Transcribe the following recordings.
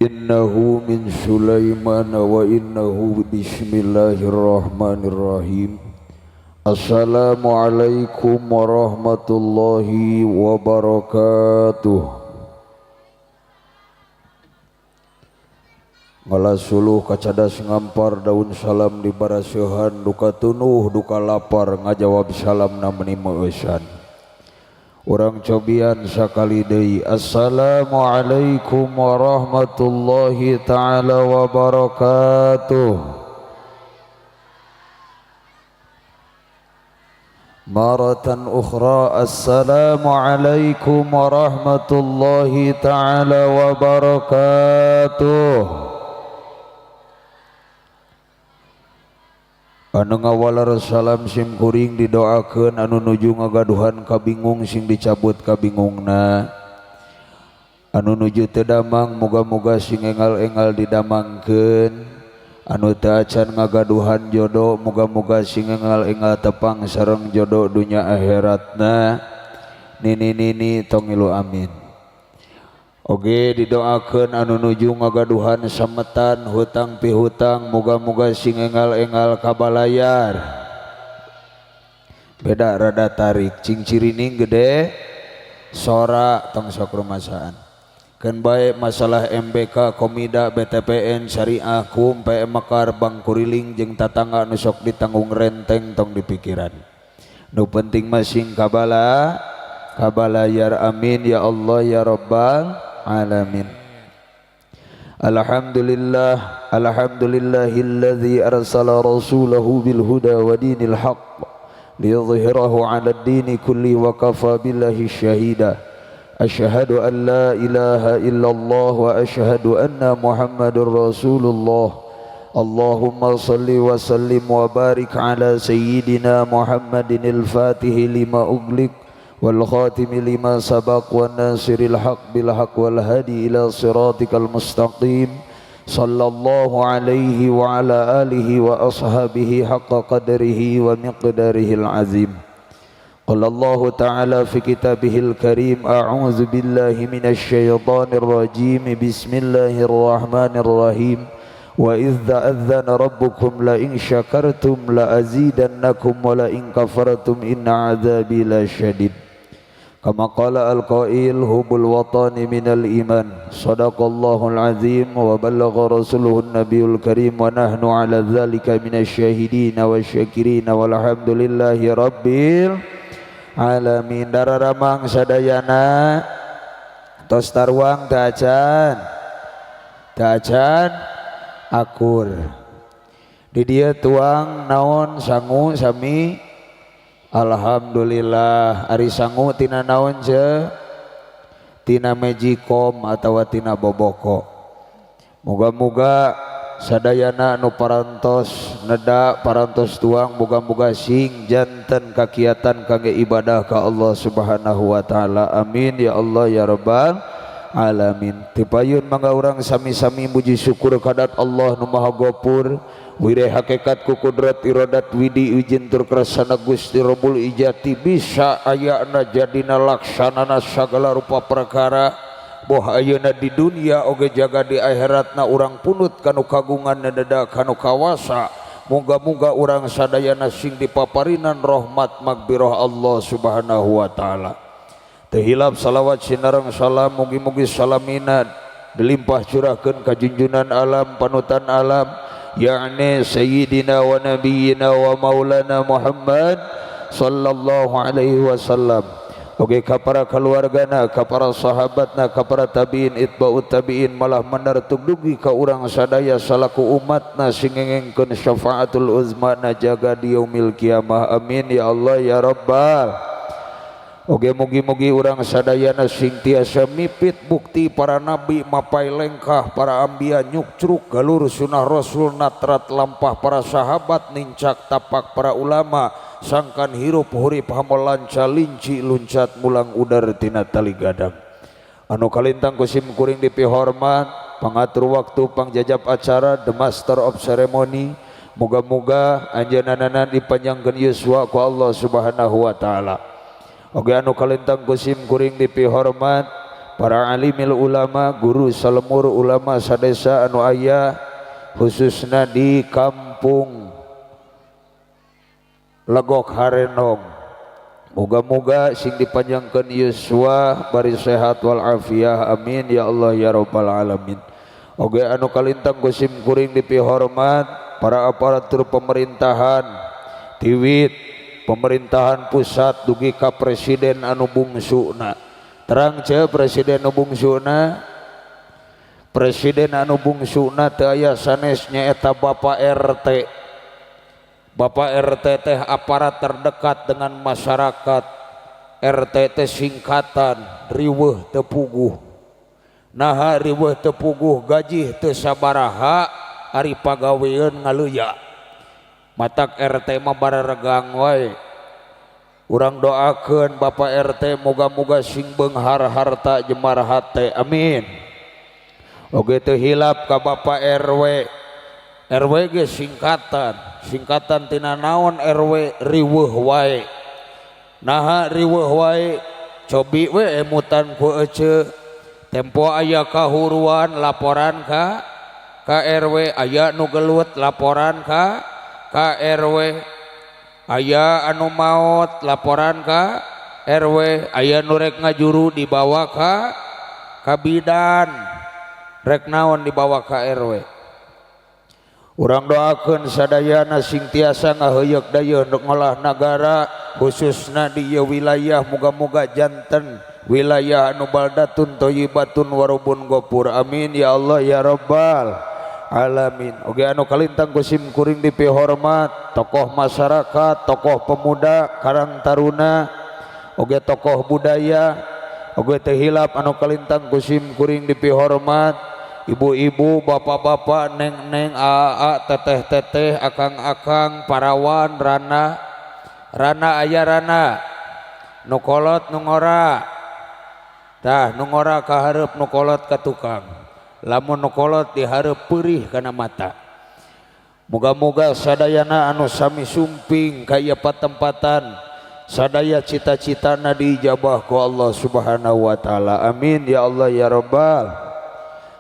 Innahu min Sulaiman wa innahu bismillahirrahmanirrahim. Assalamualaikum warahmatullahi wabarakatuh. Ngalasuluh kacadas ngampar daun salam di baraseuhan duka tunuh duka lapar ngajawab salam nameni meusan. Urang cobian sakali deui. Assalamualaikum warahmatullahi taala wabarakatuh. Maratan ukhra. Assalamualaikum warahmatullahi taala wabarakatuh. Anu ngawalar salam sim kuring didoakeun, anu nuju ngagaduhan kabingung sing dicabut kabingungna, anu nuju teu damang muga-muga sing engal-engal didamangkeun, anu teu acan ngagaduhan jodoh muga-muga sing engal-engal tepang sareng jodoh dunya akhiratna. Nini tong ilu amin. Oge didoakeun anu nuju ngagaduhan sametan hutang pihutang muga-muga sing engal-engal kabalayar. Beda rada tarik cing cirining gede sora tong sok rumasaan. Keun bae masalah MBK Komida BTPN Syariah Kum PM Mekar Bang Kuriling jeung tatangga nu sok ditanggung renteng tong dipikiran. Nu penting masing kabalayar amin ya Allah ya Rabbal alamin. Alhamdulillah, alhamdulillahilladzi arsala rasulahu bil huda wa dinil haqq liyudhhirahu 'ala ad-dini kulli wa kafa billahi syahida. Asyhadu an la ilaha illallah wa asyhadu anna Muhammadur Rasulullah. Allahumma salli wa sallim wa barik ala sayyidina Muhammadinil Fatihi lima ughliq wal khatimi lima sabaq wan nasiril haq bil haq wal hadi ila siratikal mustaqim sallallahu alaihi wa ala alihi wa ashabihi haqqa qadrihi wa miqdarihil azim. Qala Allah ta'ala fi kitabihil karim a'udzu billahi minasy syaithanir rajim bismillahirrahmanirrahim wa idz ta'adzana rabbukum la in syakartum la azidannakum wa la in kafartum inna 'adzabi lasyadid. Kama qala al-qail hubul watani minal iman. Sadaqallahul azim wa ballagha rasuluhun nabiyul karim wa nahnu ala dzalika minasyahidin wasyakirin walhamdulillahi rabbil alamin. Dararamang sadayana tos tarwang taacan akur di dia tuang naon sangu sami. Alhamdulillah ari sangu tina naon ce tina Magicom atawa tina boboko. Moga-moga sadayana anu parantos neda parantos tuang moga-moga sing janten kakiatan kangge ibadah ka Allah Subhanahu wa taala. Amin ya Allah ya rabbal alamin. Tipayun mangga urang sami-sami muji syukur kadat Allah nu Maha Gopur. Wireh hakikat ku kudrat iradat widi ujin tur kersana Gusti Rabbul Ijati bisa ayana jadina laksanana sagala rupa perkara boh ayeuna di dunia oge jaga di akhiratna urang punut kanu kagungan nededa kanu kawasa. Moga-moga urang sadayana sing dipaparinan rahmat maghfirah Allah Subhanahu wa taala. Teu hilap salawat sinareng salam mugi-mugi salamina dilimpah curahkeun ka junjunan alam panutan alam yakni sayyidina wa nabiyyina wa maulana Muhammad sallallahu alaihi wasallam. Oke ka para keluargana, ka para sahabatna, ka para tabiin itba'ut tabiin malah menartug dugi ka urang sadaya salaku umatna sing ngengkeun syafaatul uzma na jaga di yaumil kiamah. Amin ya Allah ya rabbal. Oke mugi-mugi urang sadayana sing tiasa mipit bukti para nabi mapai lengkah para ambia nyukcruk galur sunah rasul natrat lampah para sahabat nincak tapak para ulama sangkan hirup hurip hamolanca linci luncat mulang udar tina tali gadang. Anu kalintang kusim kuring dipihormat pangatur waktu pangjajab acara the master of ceremony. Moga-moga anjeunna dipanjangkeun yuswa ku Allah Subhanahu wa taala. Oke anu kalintang kusim kuring dipihormat para alimil ulama guru salemur ulama sadesa anu aya khususna di kampung Legok Harenong. Moga-moga sing dipanjangkeun yuswa bari sehat wal afiah. Amin ya Allah ya rabbal alamin. Oke anu kalintang kusim kuring dipihormat para aparatur pemerintahan tiwit pemerintahan pusat dugi ka presiden anu bungsuna. Terang ce presiden anu bungsuna. Presiden anu bungsuna teu aya sanesnya eta Bapak RT. Bapak RT teh aparat terdekat dengan masyarakat. RT teh singkatan riweuh teu puguh. Naha riweuh teu puguh gaji teu sabaraha ari pagawean ngaleuya. Matak RT mah bararegang wae. Urang doakeun Bapak RT moga-moga sing beunghar harta jemar hate. Amin. Oge teu hilap ka Bapak RW. RW ge singkatan tina naon RW riweuh wae. Naha riweuh wae cobi we emutan ku ece. Tempo aya kahuruan laporan ka RW, aya nu gelut laporan ka RW, aya anu maot laporan ka RW, aya nu rek ngajuru dibawa ka bidan rek naon dibawa ka RW. Urang doakeun sadayana sing tiasa ngaheuyeuk dayeuh ngolah nagara khususna di ieu wilayah muga-muga janten wilayah anu baldatun thayyibatun warubun gopur. Amin ya Allah ya rabbal alamin. Oge anu kalintang kusim kuring dipihormat tokoh masyarakat, tokoh pemuda, karang taruna, oge tokoh budaya, oge teu hilap anu kalintang kusim kuring dipihormat ibu-ibu, bapak-bapak, neng-neng, aa, teteh-teteh, akang-akang, parawan, rana aya rana nu kolot nu ngora tah nu ngora ka hareup nu kolot ka tukang lamun nu kolot dihareup peurih kana mata. Muga-muga sadayana anu sami sumping ka ieu patempatan sadaya cita-citana diijabah ku Allah Subhanahu wa taala. Amin ya Allah ya rabbal.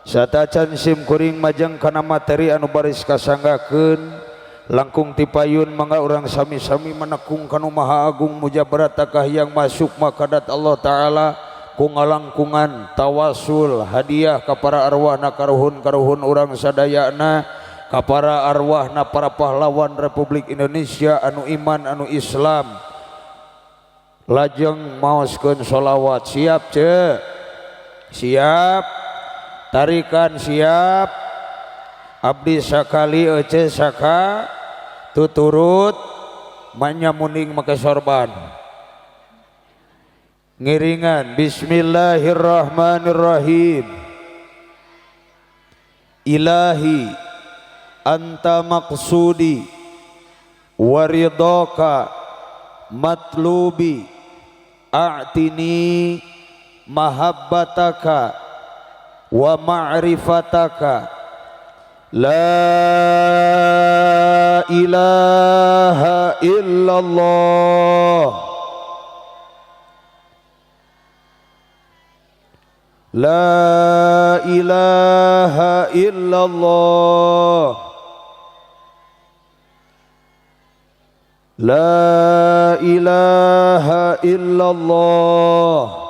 Satacan sim kuring majeng kana materi anu baris kasanggakeun langkung tipayun mangga urang sami-sami menekung kanu maha agung mujabarat yang masuk makadat Allah taala ku ngalangkungan tawasul hadiah ka para arwahna karuhun-karuhun urang sadayana, ka para arwahna para pahlawan Republik Indonesia anu iman anu Islam. Lajeng maoskeun sholawat. Siap ce? Siap. Tarikan siap. Abdi sakali ece saka tuturut manyamuning make sorban. Ngiringan bismillahirrahmanirrahim. Ilahi anta maqsudi waridhaka matlubi a'tini mahabbataka wa ma'rifataka la ilaha illallah la ilaha illallah la ilaha illallah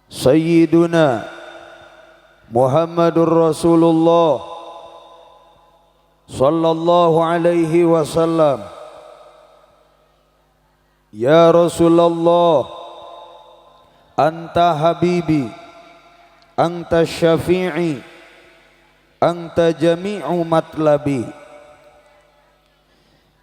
Sayyiduna Muhammadur Rasulullah sallallahu alaihi wasallam. Ya Rasulullah, anta habibi, anta syafi'i, anta jami'u matlabi.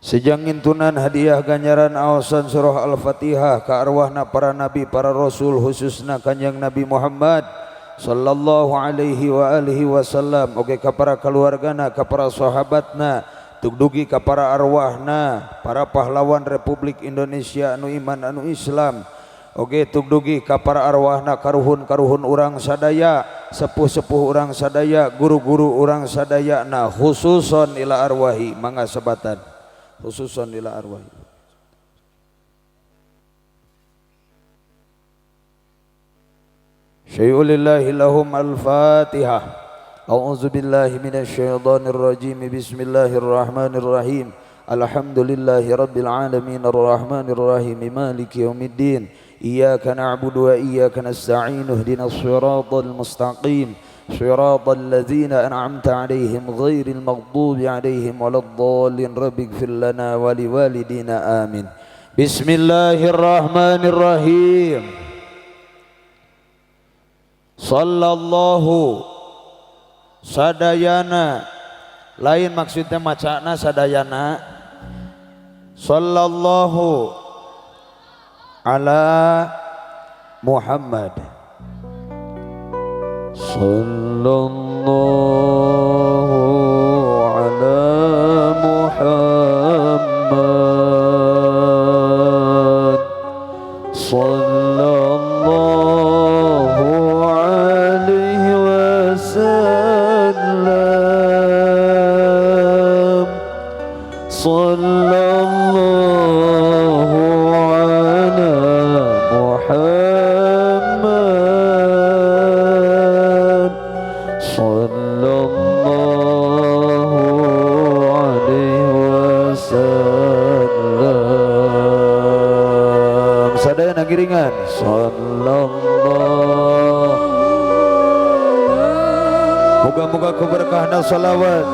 Sejangintunan hadiah ganjaran aosan surah Al-Fatihah ka arwahna para nabi para rasul khususna Kanjeng Nabi Muhammad sallallahu alaihi wa alihi wasallam, oge ka para keluargana, ka para sahabatna, tugdugi ka para arwahna para pahlawan Republik Indonesia anu iman anu Islam, oge tugdugi ka para arwahna karuhun-karuhun urang sadaya, sepuh-sepuh urang sadaya, guru-guru urang sadayana, khususon ila arwahi, mangga sebatan khususon ila arwahi. Syai'ulillahi lahum al-Fatihah. A'udzu billahi minasy syaithanir rajim. Bismillahirrahmanirrahim. Alhamdulillahi rabbil alamin arrahmanir rahim maliki yaumiddin. Iyyaka na'budu wa iyyaka nasta'in. Ihdinas siratal mustaqim. Siratal ladzina an'amta 'alaihim ghairil maghdubi 'alaihim waladdallin. Rabbighfir lana wa liwalidina amin. Bismillahirrahmanirrahim. Sallallahu sadayana, lain maksudnya macana sadayana. Sallallahu ala Muhammad. Sallallahu ala Muhammad. Sallallahu alaihi wasallam. Sallallahu ala Muhammad. Sallallahu alaihi wasallam. Sadayana giringan. Sallallahu. Moga-moga keberkahan salawat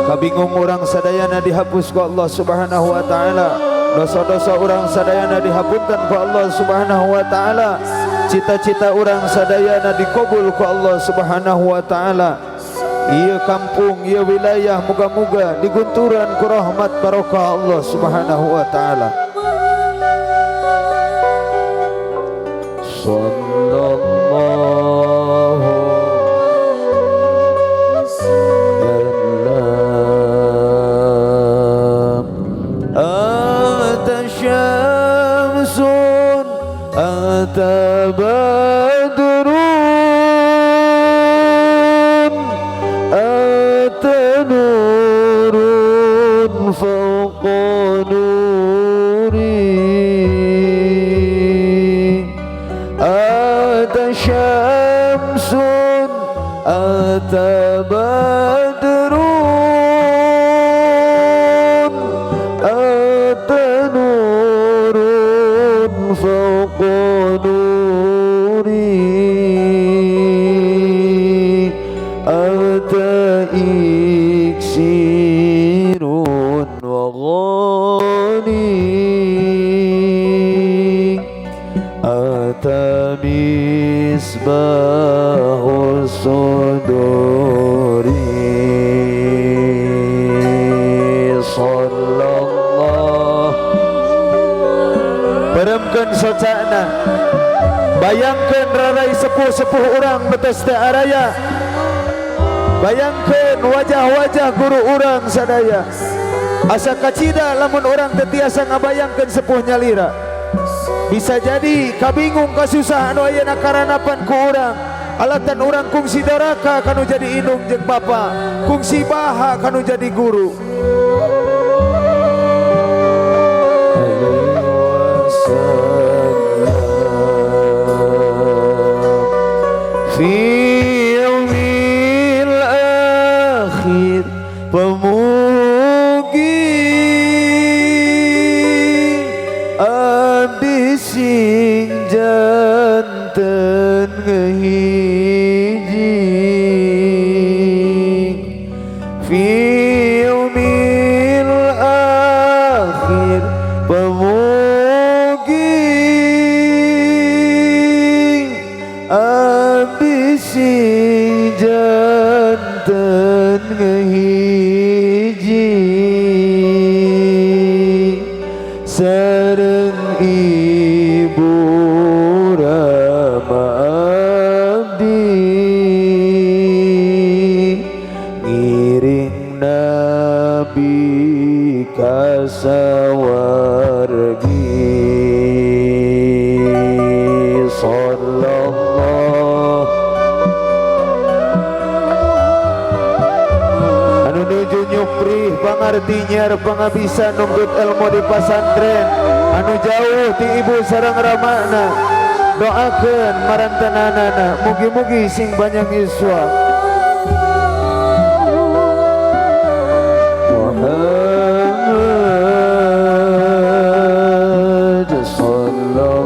kabingung orang sadayana dihapus ku Allah Subhanahu wa taala. Dosa-dosa orang sadayana dihapunkan ku Allah Subhanahu wa taala. Cita-cita orang sadayana dikabul ku Allah Subhanahu wa taala. Ieu kampung, ieu wilayah moga-moga digunturan ku rahmat barokah Allah Subhanahu wa taala. Sallallahu anta badrun فوق نوري أتى شمس أتى بدر أتى نور فوق نوري أتى إكسير وغالي أتى مصباح الصدور صلى الله. Beremkeun socana, bayangkeun rarai sepuh-sepuh urang betes teu araya, bayangkeun wajah-wajah guru urang sadaya. Asa kacida lamun urang teu tiasa ngabayangkeun sepuh nyalira. Bisa jadi kabingung kasusah anu ayeuna karanapan ku urang. Alatan urang kungsi daraka kanu jadi indung jeung bapa, kungsi baha kanu jadi guru. Fi yaumil akhir pemugi abdi sing janten ngehiji fi yaumil akhir pemugi abdi sing janten ngehiji sareng ibu rama abdi ngiring nabi kasawargi sallallahu anu nuju nyuprih pangartinya pangabisa nunggut ilmu di pasantren anu jauh ti ibu sareng ramana doakeun marantanana mugi-mugi sing banyak iswa Muhammad sallallahu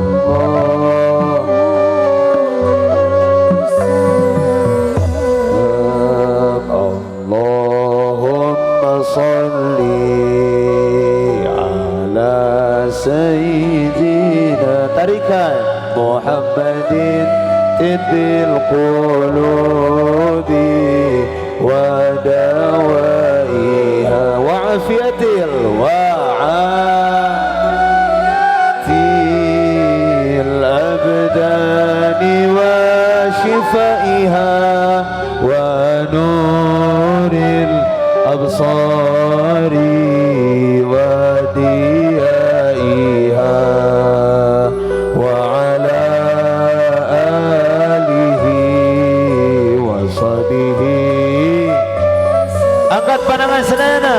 Allahumma salli ala sayyidina tarikan Muhammadin tibbil qulubi wa dawaiha wa afiatil wa'atil abdani wa shifaiha wa nuril absari wa diyaiha wa ala alihi wa sahbihi. Angkat pandangan sedana.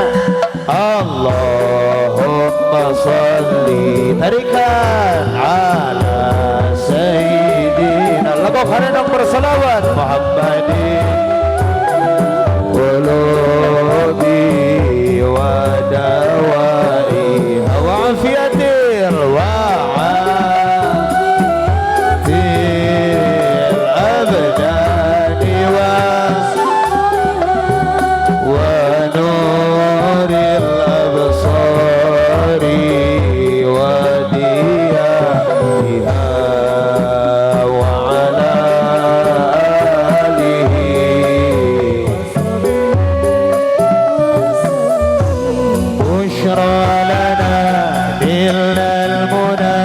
Allahumma salli tarikan ala sayyidina lagu karena bersalawat Muhammadin qulubi wa dawaiha wa afiatil wa'atil abdani wa nuril absari wa diyaiha wa ala alihi bushra lana nilna al-muna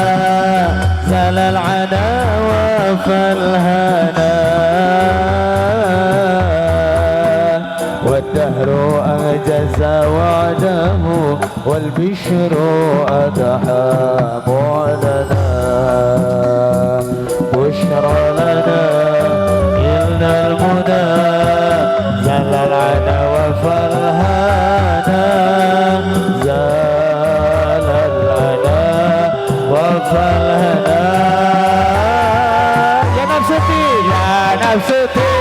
zalal ana wa falhana والدهر أجز وعده والبشر أضحى معلنا بشرى لنا إلنا المنى زل العنا وفرهانا nafsuti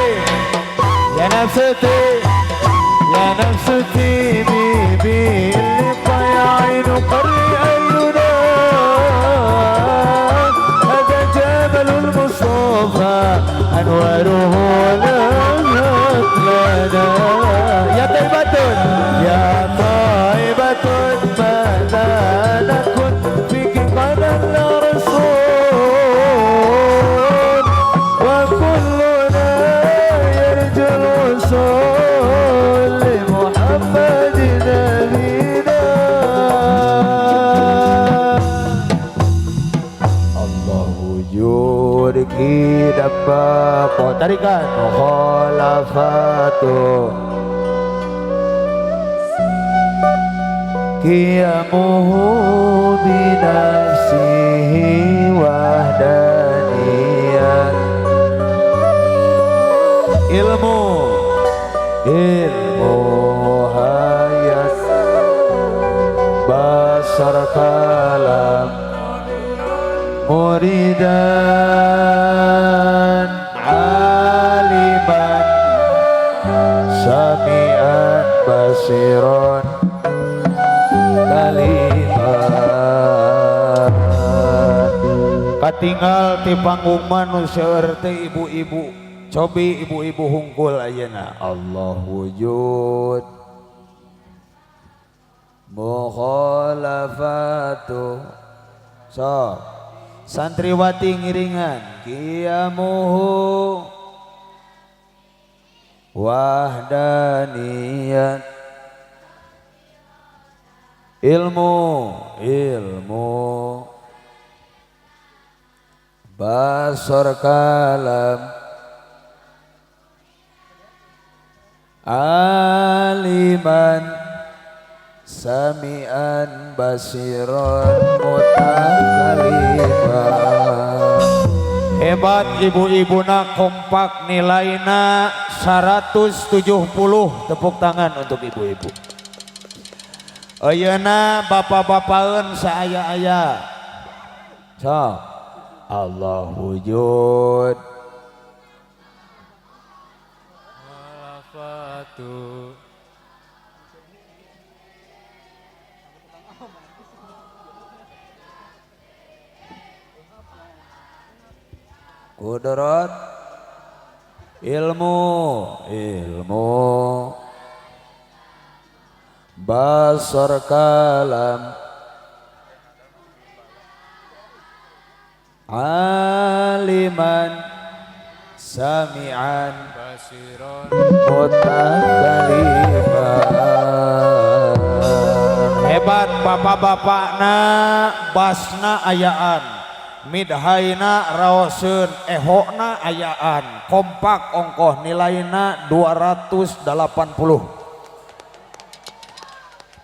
ya nafsuti ya nafsuti bibi liqa ya ainu qarri aynuna hada jabalul mustafa anwaruhu lahat lana ya taibatun ya taibatun mana nakun fiki qadan la rasul wa kulluna yarjul usul li Muhammadin nabina Allah wujud kidabba tarikan khalafatu qiyamuhu binafsihi wahdaniyat ilmu hayat basar kalam muridan aliman sami'an basiran kalimat katinggal ti panggung manusia teh ibu-ibu cobi ibu-ibu hungkul ayeuna Allah wujud mukhalafatu so santriwati ngiringan qiyamuhu wahdaniyat ilmu basar kalam aliman sami'an basiran mutakaliman hebat ibu-ibuna kompak nilainya 170 tepuk tangan untuk ibu-ibu ayeuna bapak-bapakeun saaya-aya so Allah wujud kudrat ilmu basar kalam aliman sami'an basiran mutakaliman hebat bapak-bapakna basna ayaan midhaina raoseun ehokna ayaan kompak ongkoh nilaina 280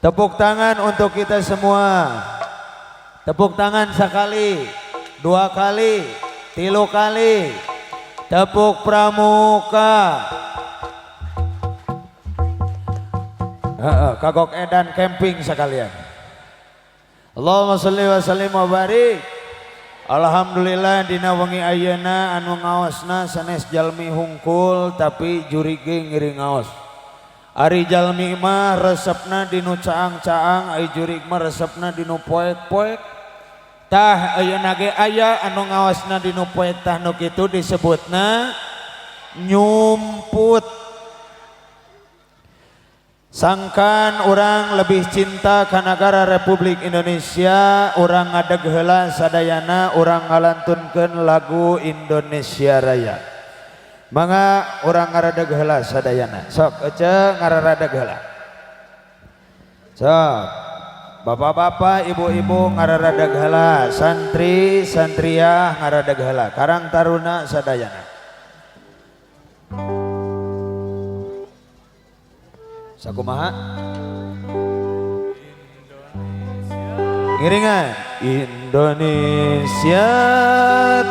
tepuk tangan untuk kita semua tepuk tangan sekali 2 kali 3 kali tepuk pramuka kagok edan camping sekalian Allahumma sholli wa sallim wa barik alhamdulillah dina wengi ayeuna anu ngaosna sanes jalmi hungkul tapi juri ge ngiring ngaos ari jalmi mah resepna dinu caang-caang ai jurig mah resepna dinu poek-poek tah ayeuna ge aya anu ngaosna dinu poek tah nu kitu disebutna nyumput sangkan orang lebih cinta ka negara Republik Indonesia orang ngadeg heula sadayana orang ngalantunkeun lagu Indonesia Raya mangga orang ngaradeg heula sadayana sok ece ngaradeg heula sok bapak-bapak ibu-ibu ngaradeg heula santri santriah ngaradeg heula karang taruna sadayana sakumaha ngiringan Indonesia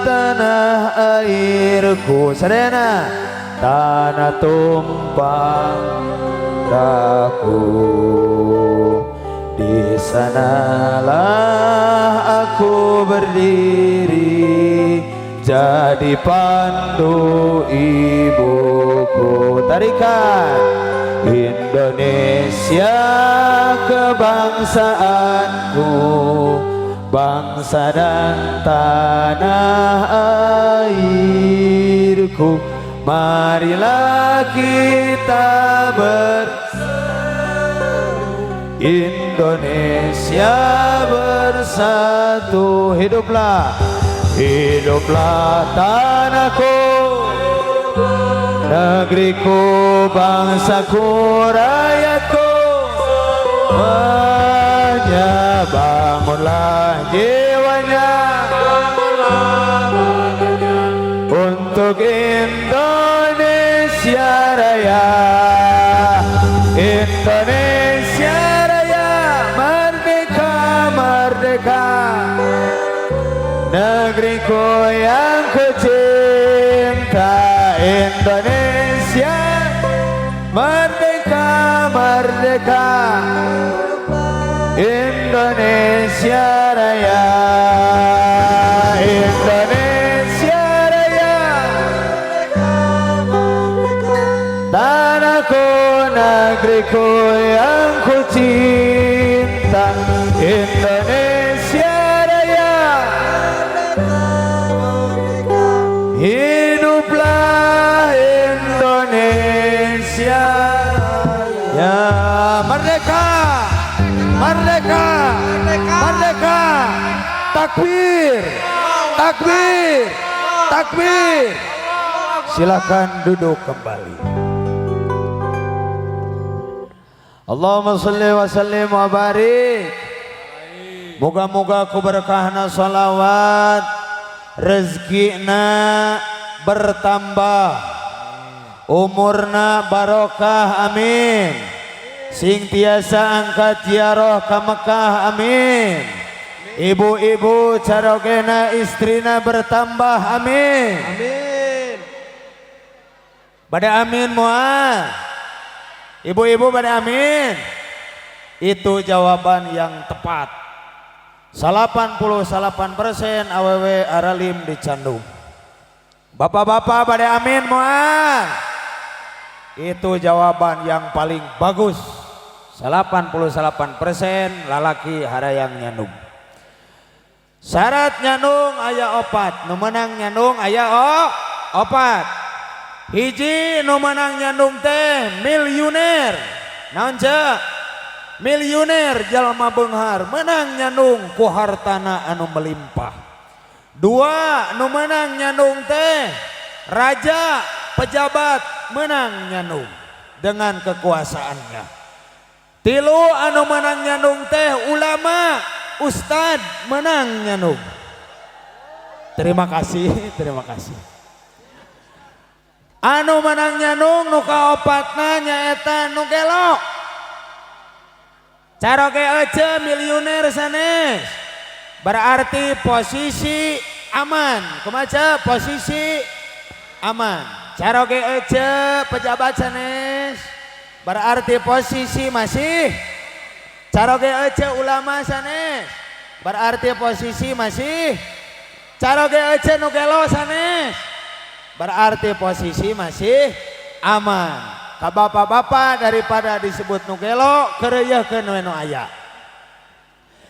tanah airku sadayana tanah tumpang daku di sanalah aku berdiri jadi pandu ibuku. Tarikan Indonesia kebangsaanku, bangsa dan tanah airku, marilah kita bersatu, Indonesia bersatu. Hiduplah, hiduplah tanahku, negeriku, bangsaku, rakyatku. Bangunlah jiwanya untuk Indonesia Raya. Indonesia Raya, merdeka, merdeka, negeriku yang kucinta. Indonesia merdeka, merdeka, Indonesia Raya. Indonesia Raya, tanahku, negeriku yang kucinta. Indonesia Raya, hiduplah Indonesia Raya. Merdeka, merdeka, merdeka, takbir, takbir, takbir. Silakan duduk kembali. Allahumma sholli wa sallim wa barik. Moga-moga kuberkahna sholawat, rezekina bertambah, umurna barokah, amin. Sing tiasa angkat ziarah ka Mekah, amin. Ibu-ibu carogena istrina bertambah, amin. Amin. Pada amin moal. Ibu-ibu pada amin. Itu jawaban yang tepat. 88% awewe aralim dicandung. Bapak-bapak pada amin moal. Itu jawaban yang paling bagus. 88% lalaki harayang nyandung. Syarat nyandung aya opat, nu menang nyandung aya opat. Hiji nu menang nyandung teh miliuner. Naon ceu? Miliuner jalma beunghar menang nyandung ku hartana anu melimpah. Dua nu menang nyandung teh raja pejabat menang nyandung dengan kekuasaannya. Tilu anu menang nyandung teh ulama ustad menang nyandung. Terima kasih, terima kasih. Anu menang nyandung nu kaopatna nyaeta nu gelo. Caroge ece miliuner sanes. Berarti posisi aman. Kumaha posisi aman. Caroge ece pejabat sanes. Berarti posisi masih. Caroge ece ulama sanes. Berarti posisi masih. Caroge ece nu gelo sanes. Berarti posisi masih aman. Ka bapak-bapak daripada disebut nu gelo keureuyeun we nu aya.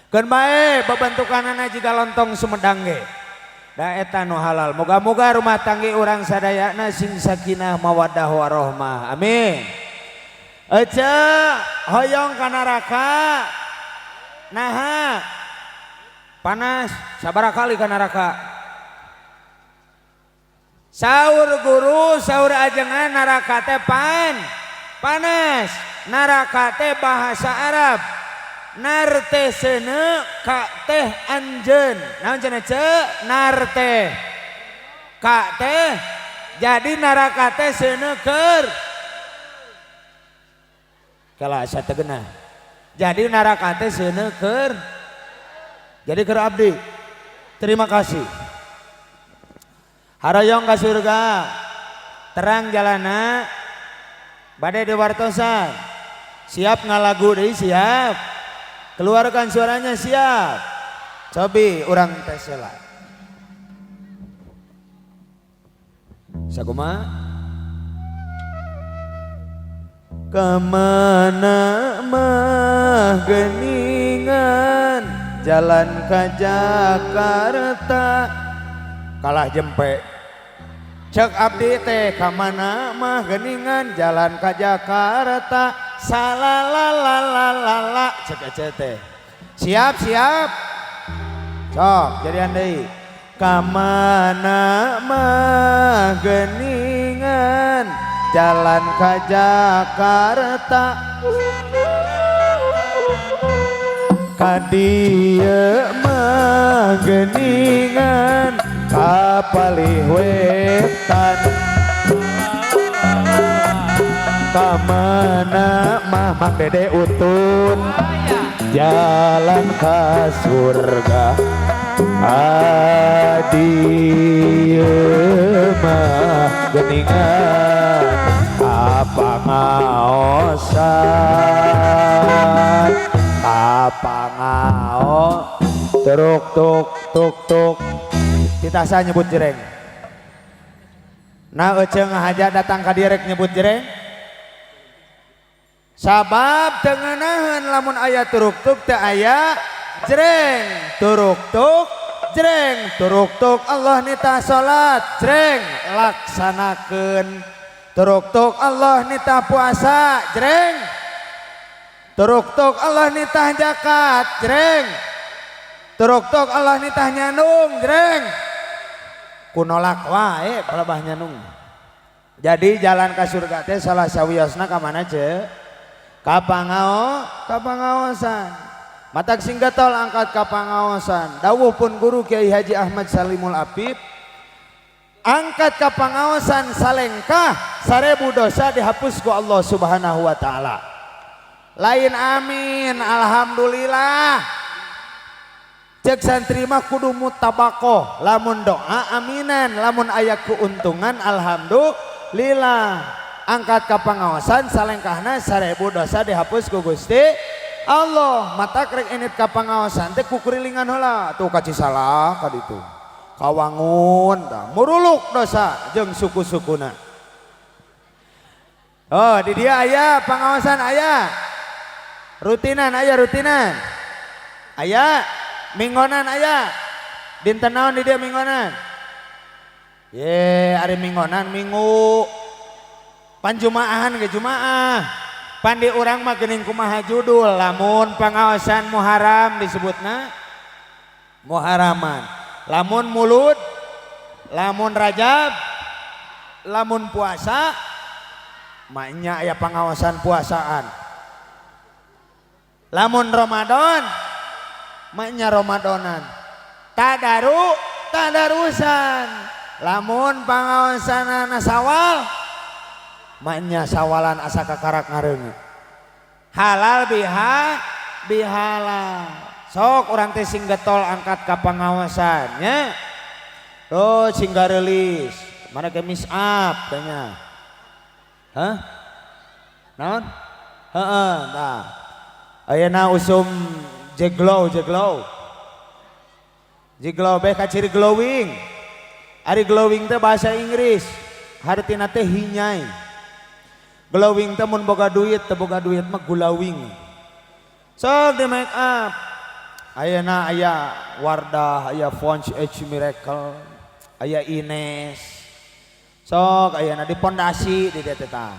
Keun bae bebentukanana jiga lontong Sumedang ge. Da eta nu halal. Moga-moga rumah tangga urang sadayana sing sakinah mawaddah warahmah. Amin. Ece hoyong ka neraka. Naha? Panas sabaraha kali ka neraka? Saur guru, saur ajengan neraka teh panas. Neraka teh bahasa Arab. Nar teh seuneu, ka teh anjeun. Naon cenah ce? Nar teh. Ka teh jadi neraka teh seuneu keur. Kala asa teu geunah. Jadi neraka teh seuneu keur. Jadi keur abdi. Terima kasih. Harayong ka surga. Terang jalana. Bade diwartosan. Siap ngalagu deui siap. Keluarkan suaranya siap. Cobi urang teh seula. Sakumaha? Kemana mah geningan jalan ke Jakarta kalah jempe cek abdi teh kemana mah geningan jalan ke Jakarta salalalalala cek teh siap sok jadian deui kemana mah geningan jalan ke Jakarta kadieu mah geuningan kapalih wetan kamana mah Mang Dede utun jalan ke surga adieu mah geuningan apa ngaosan apa ngao teruk tuk kita saya nyebut jereng nah eceng haja datang ke direk nyebut jereng sabab tengenahan lamun aya teruk tuk teu aya jereng teruk tuk Allah nita salat jereng laksanakeun teruk tuk Allah nita puasa jereng teruk tuk Allah nitah zakat jreng teruk tuk Allah nitah nyanung jreng kunolak wae palebah nyanung jadi jalan ka surga teh salah sawiosna ka mana ce ka pangaosan matak singgatol angkat ka pangaosan dawuh pun guru Kiai Haji Ahmad Salimul Apip angkat ka pangaosan salengkah 1000 dosa dihapus ku Allah Subhanahu wa taala lain amin alhamdulillah cek santri mah kudu mutabakoh lamun doa aminan lamun aya keuntungan alhamdulillah angkat ka pangaosan salengkahna 1000 dosa dihapus ku Gusti Allah mata krek enit ka pangaosan teh kukurilingan heula tuh ka Cisalah ka ditu kawangun tah muruluk dosa jeung suku-sukuna oh di dia aya pangaosan aya rutinan aya minggonan aya dinten naon di dia minggonan ye ari minggonan minggu panjumaahan ge jumaah pandi urang mah geuning kumaha judul lamun pangaosan Muharram disebutna Muharraman lamun mulud lamun Rajab lamun puasa maknya aya pangaosan puasaan lamun Ramadan maknya Ramadanan tadarusan lamun pangaosanana Sawal maknya sawalan asa kakarak ngareungeut halal bihalal sok urang teh sing getol angkat ka pangaosannya tuh sing garelis mana ke misap tanya hah naon heeh tah ayeuna usum jeglow beh ka ciri glowing ari glowing teh bahasa Inggris hartina teh hinyai glowing teh mun boga duit teh boga duit mah gulawing sok di make up ayeuna aya Wardah aya Fonch H Miracle aya Ines sok ayeuna di pondasi di dieu teh tah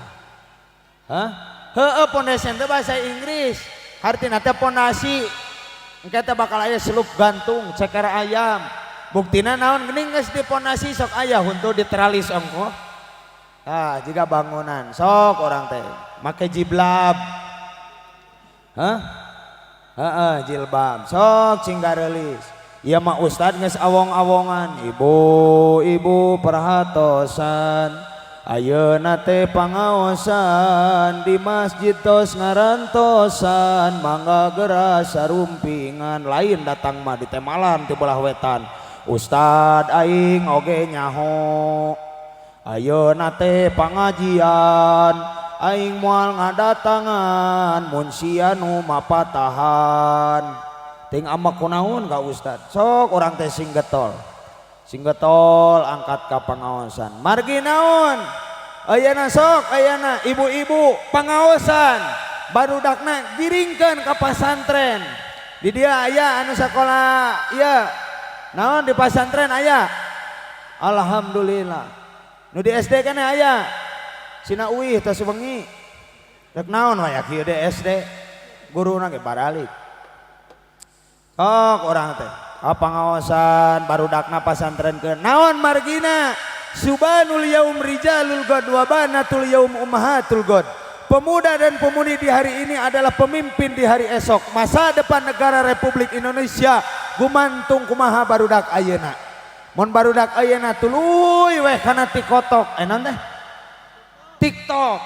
hah heueuh pondasi teh bahasa Inggris hartina teh pondasi engke teh bakal aya seluk gantung ceker ayam buktina naon geuning geus di pondasi sok aya huntu di teralis ongko ah jika bangunan sok orang teh make jiblab hah heeh jilbab sok cinggarelis ieu mah ustad geus awong-awongan ibu perhatosan ayeuna teh pangaosan di masjid tos ngarantosan mangga geras sarumpingan lain datang mah di temalan ti belah wetan ustad aing oge nyaho ayeuna teh pangajian aing moal ngadatangan mun sia nu mapatahan ting ama kunaon ka ustad sok urang teh sing getol sing getol angkat ka pangaosan. Margi naon? Ayeuna sok ayeuna ibu-ibu pangaosan barudakna giringkeun ka pasantren. Di dia aya anu sakola ieu naon di pasantren aya. Alhamdulillah. Nu di SD kan aya. Sina uih tos wengi. Rek naon wae kieu di SD. Guruna ge baralik. Orang teh pangaosan barudakna pasantren ke naon margina subanul yaum rijalul god wa banatul yaum ummahatul god. Pemuda dan pemudi di hari ini adalah pemimpin di hari esok. Masa depan negara Republik Indonesia gumantung kumaha barudak ayeuna. Mun barudak ayeuna tuluy weh kana tikotok naon teh TikTok,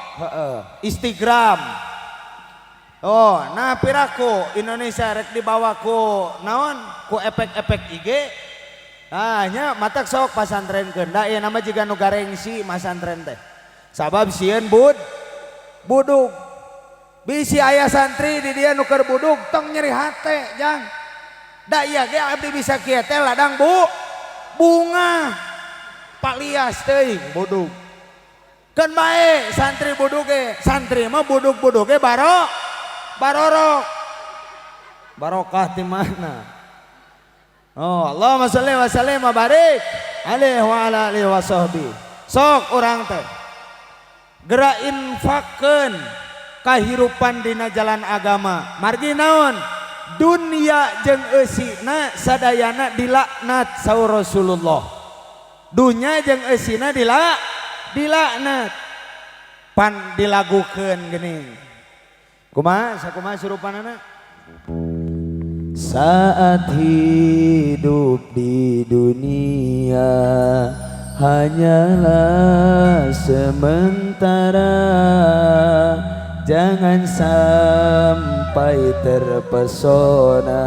Instagram. Nah piraku Indonesia rek dibawa ku naon ku efek-efek IG. Nya matak sok pasantren keunda ya nama jiga nu garengsi masantren teh. Sabab sieun budug. Bisi aya santri di dia nu keur budug tong nyeri hate jang. Da ieu ge abdi bisa kieu teh ladang bunga. Palias teuing budug. Kan bae santri budug ge, santri mah budug-budug ge barorok barokah di mana? Allahumma shalli wa sallim wa barik alaihi wa ala alihi wasahbi. Sok urang teh gerak infakkeun kahirupan dina jalan agama. Margi naon? Dunia jeung eusina sadayana dilaknat saur Rasulullah. Dunya jeung eusina dilaknat. Pan dilagukeun geuning. Kumaha surupanana? Saat hidup di dunia hanyalah sementara, jangan sampai terpesona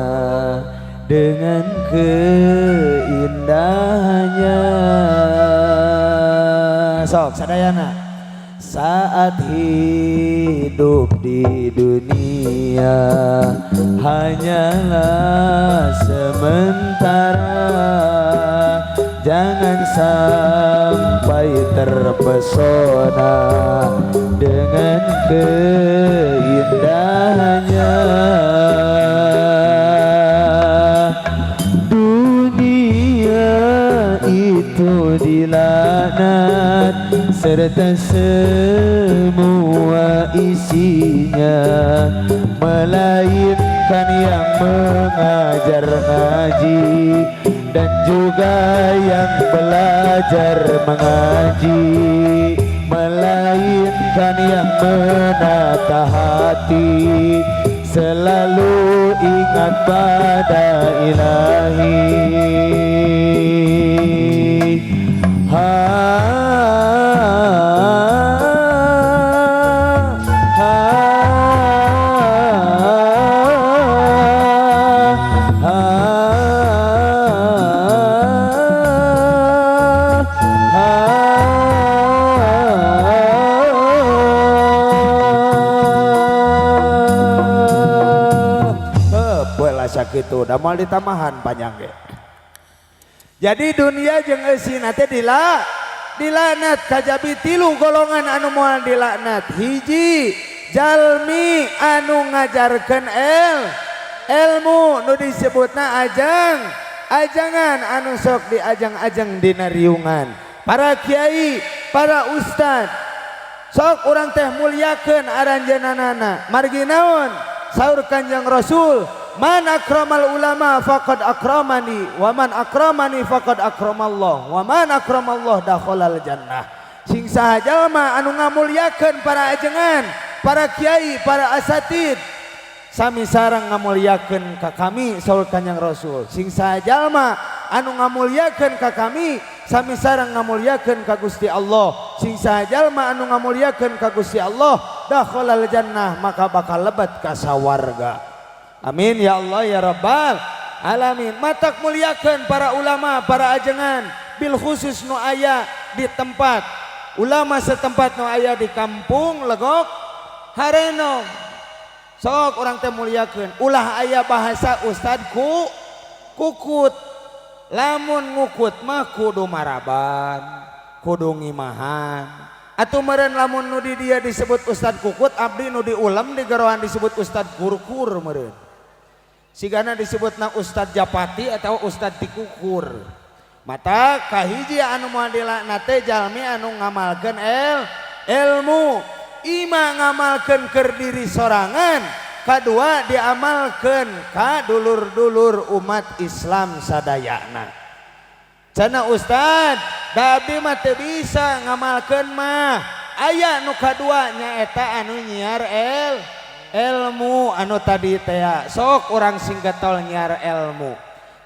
dengan keindahannya. Sok sadayana. Saat hidup di dunia hanyalah sementara, jangan sampai terpesona dengan keindahannya. Dunia itu dilaknat serta semua isinya, melainkan yang mengajar ngaji dan juga yang belajar mengaji, melainkan yang menata hati selalu ingat pada ilahi. Gitu udah mau ditamahan panjang ge. Jadi dunia jeung eusina teh dilaknat kajabi tilu golongan anu moal dilaknat. Hiji jalmi anu ngajarkeun ilmu nu disebutna ajangan anu sok diajang-ajang dina riungan. Para kiai, para ustad sok urang teh mulyakeun aranjeunanana. Margi naon? Saur Kanjeng Rasul, man akramal ulama faqad akramani wa man akramani faqad akramallah wa man akramallah dakhalal jannah. Sing saha jalma anu ngamulyakeun para ajengan, para kiai, para asatid, sami sareng ngamulyakeun ka kami saur Kanjeng Rasul. Sing saha jalma anu ngamulyakeun ka kami, sami sareng ngamulyakeun ka Gusti Allah. Sing saha jalma anu ngamulyakeun ka Gusti Allah, dakhalal jannah, maka bakal lebat ka sawarga. Amin ya Allah ya Rabbal alamin. Matak muliakeun para ulama, para ajengan, bil khusus nu aya di tempat ulama setempat nu aya di kampung legok harenom. Sok urang teh muliakeun ulah aya bahasa ustad kukut lamun ngukut mah kudu maraban, kudu ngimahan. Atuh meureun lamun nu di dia disebut Ustad Kukut, abdi nu diulam di gerohan disebut Ustad Kurkur meureun. Sigana disebutna Ustad Japati atau Ustad Tikukur. Mata kahiji anu moal dilaknat teh jalmi anu ngamalkeun ilmu. Ima ngamalkeun keur diri sorangan, kadua diamalkeun ka dulur-dulur umat Islam sadayana. Cenah Ustad, da abdi mah teu bisa ngamalkeun mah. Aya nu kadua nyaeta anu nyiar ilmu anu tadi teh sok urang sing getol nyiar ilmu.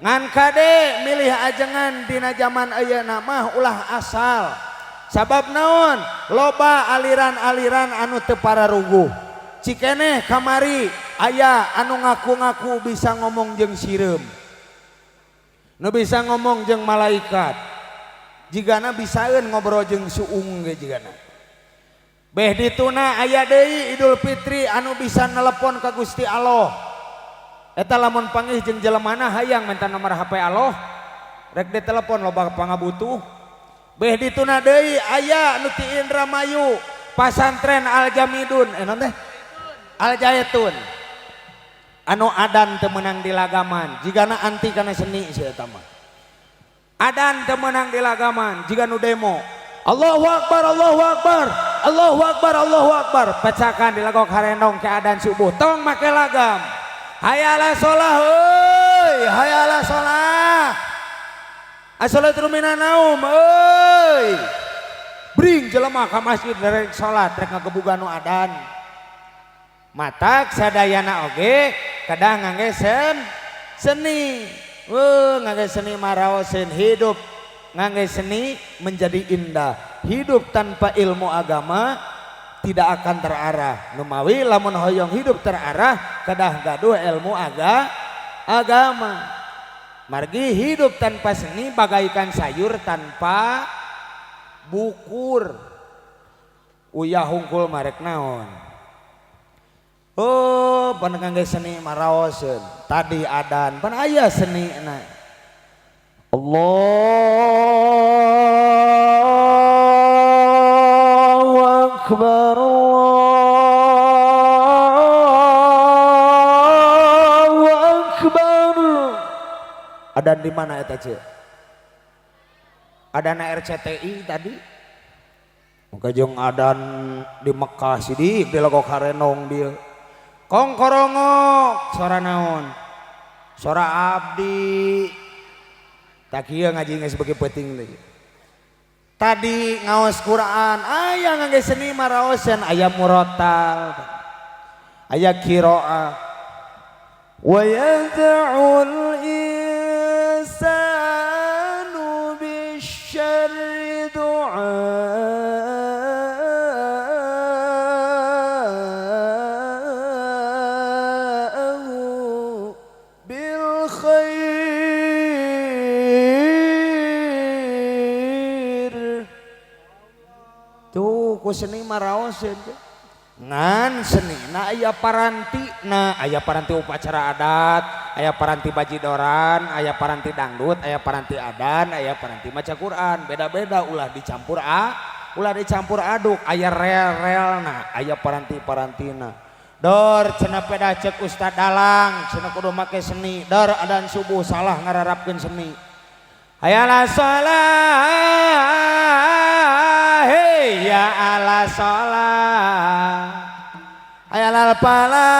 Ngan kade milih ajengan dina zaman ayeuna mah ulah asal. Sabab naon? Loba aliran-aliran anu teu pararuguh. Cikeneh kamari aya anu ngaku-ngaku bisa ngomong jeung sireum. Nu bisa ngomong jeung malaikat. Jigana bisaeun ngobrol jeung suung ge jigana. Beh dituna aya deui Idul Fitri anu bisa nelepon ka Gusti Allah. Eta lamun panggih jeung jelemana hayang minta nomor HP Allah, rek ditelepon loba pangabutuh. Beh dituna deui aya anu ti Indramayu pasantren Al Jamidun naon teh Al Jaitun anu adan teu meunang di lagaman jigana anti kana seni si eta mah. Adan teu meunang di lagaman jiga nu demo Allahu Akbar Allahu Akbar Allahu Akbar Allahu Akbar pecakan di lagok harendong ke adan subuh tong make lagam. Hayala sholah euy, hayala sholah. As-shalatu minan naum euy. Bring jelema ka masjid rek salat rek ngagebugan nu adan. Matak sadayana oge kadang ngangge seni. Ngangge seni maraoseun hidup. Ngangge seni menjadi indah. Hidup tanpa ilmu agama tidak akan terarah. Numawi lamun hoyong hidup terarah kadah gaduh ilmu agama. Margi hidup tanpa seni bagaikan sayur tanpa bukur. Uyah hungkul marek naon. Oh, pan ngangge seni maraoseun. Tadi adan pan aya seni na. Allahu Akbar. Adan di mana eta ce? Adan RCTI tadi. Muka jeung adan di Mekah sidik di lagok harenong dia. Kongkorongok suara naon? Suara abdi. Tak kieu ngaji geus beuki peuting deui. Tadi ngaos Quran, aya ngangge seni maraoseun, aya murotal. Aya qiraah. Wa yad'ul insanu bisyarri du'aahu bil khair. Tuh ku seni maraoseun ngan seni na aya paranti na aya paranti upacara adat, aya paranti bajidoran, aya paranti dangdut, aya paranti adan, aya paranti maca Quran, beda-beda ulah dicampur aduk, aya rel-relna, aya paranti-parantina. Dor cenah peda cek Ustad Dalang, cenah kudu make seni, dor adan subuh salah ngararapkeun seni. Hayala shalah, hey ya ala shalah. Hayalal falah,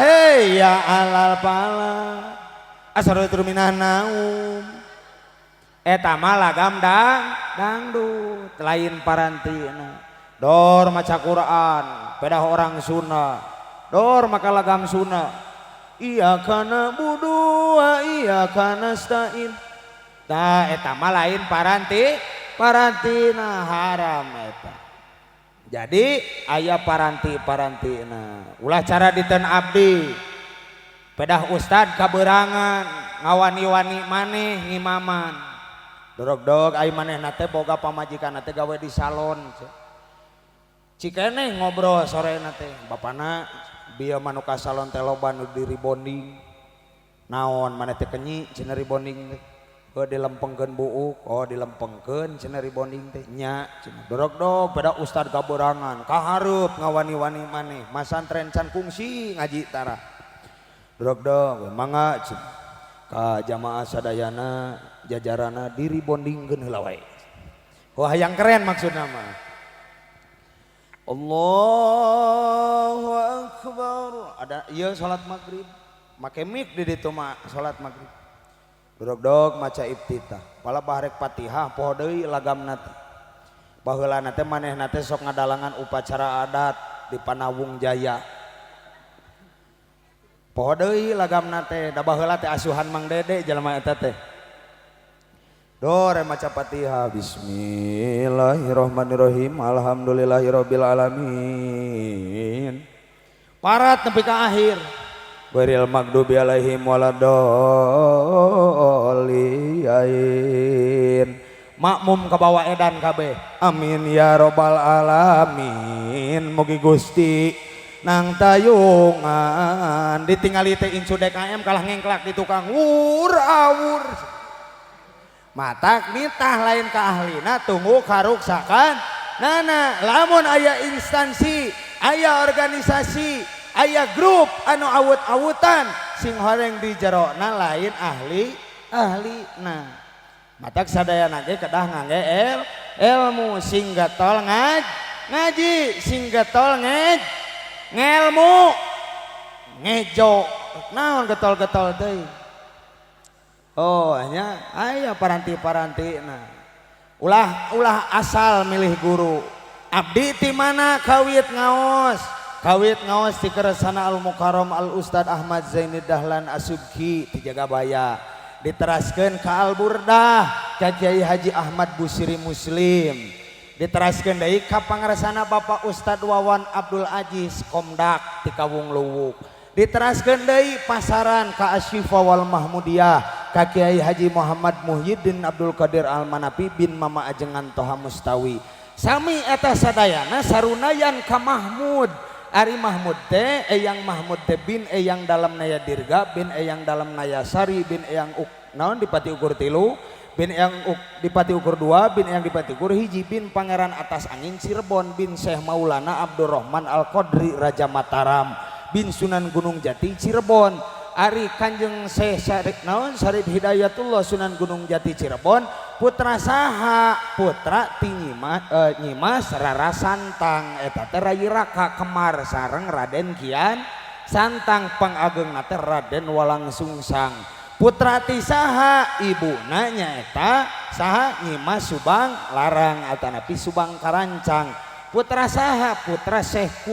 hey ya alal falah. As-salatu minan naum. Eta mah lagam dangdut, lain parantina. Dor maca Quran, pedah orang Sunda. Dor maka lagam Sunda. Iyyaka na'budu wa iyyaka nasta'in. Tah eta mah lain parantina haram eta. Jadi aya parantina. Ulah cara diten abdi. Pedah ustad kaberangan ngawani-wani maneh ngimaman. Dorog-dog ai manehna teh boga pamajikanna teh gawe di salon. Cikene ngobrol sorena teh bapana bieu manu ka salon teh loba nu di rebonding. naon maneh teh kenyi cenah rebonding teh dilempengkeun buuk dilempengkeun cenah rebonding teh nya cenah dorog-dog pada ustad kaborangan kahareup ngawani-wani maneh masantren can kungsi ngaji tara dorog-dog mangga cenah ka jamaah sadayana jajarana diri bondingkeun heula wae hayang keren maksudna mah Allahu Akbar ada ieu salat maghrib make mik di ditu mah salat maghrib dorog-dog maca iftitah pala baharek Fatihah poho deui lagamna teh baheulana teh manehna teh sok ngadalangan upacara adat di Panawung Jaya poho deui lagamna teh da baheula teh asuhan Mang Dede jelema eta teh dore maca Fatihah bismillahirrahmanirrahim alhamdulillahirabbil alamin parat nepi ka akhir Ghairil maghdubi alaihim waladdallin makmum ka bawah edan kabeh amin ya robbal alamin mugi Gusti nang tayungan ditingali teh incu DKM kalah ngengklak di tukang awur matak nitah lain ka ahlina tunggu karuksakan nana lamun aya instansi aya organisasi aya grup anu awut-awutan sing horeng di jerona lain ahli nah matak sadayana ge kedah ngangge ilmu sing gatol ngaji sing gatol ngelmu ngejo naon getol-getol deui nya aya paranti-paranti nah ulah asal milih guru abdi ti mana kawit ngaos ti keresana Al Mukarram Al Ustad Ahmad Zainid Dahlan Asubki ti Jagabaya diteraskeun ka Al Burdah ka Kiai Haji Ahmad Busiri Muslim diteraskeun deui ka pangaresana Bapak Ustad Wawan Abdul Aziz Komdak ti Kawung Luwuk diteraskeun deui pasaran ka Asyifa wal Mahmudiyah ka Kiai Haji Muhammad Muhyiddin Abdul Qadir Al Manapi bin Mama Ajengan Toha Mustawi sami eta sadayana sarunayan ka Mahmud Ari Mahmud teh Eyang Mahmud teh bin Eyang dalam naya dirga bin Eyang dalam naya sari bin Eyang naon dipati ukur 3 bin Eyang dipati ukur 2 bin Eyang dipati ukur 1 bin Pangeran Atas Angin Cirebon bin Syekh Maulana Abdurrahman Al-Qadri Raja Mataram bin Sunan Gunung Jati Cirebon Ari Kanjeng Syekh Syarif naon Syarif Hidayatullah Sunan Gunung Jati Cirebon putra saha putra ti Nyimas Rara Santang eta teh Rai Raka Kemar sareng Raden Kian Santang pangageungna teh Raden Walang Sungsang putra ti saha ibuna nyaeta saha Nyimas Subang Larang atanapi Subang Karancang putra saha putra Syekh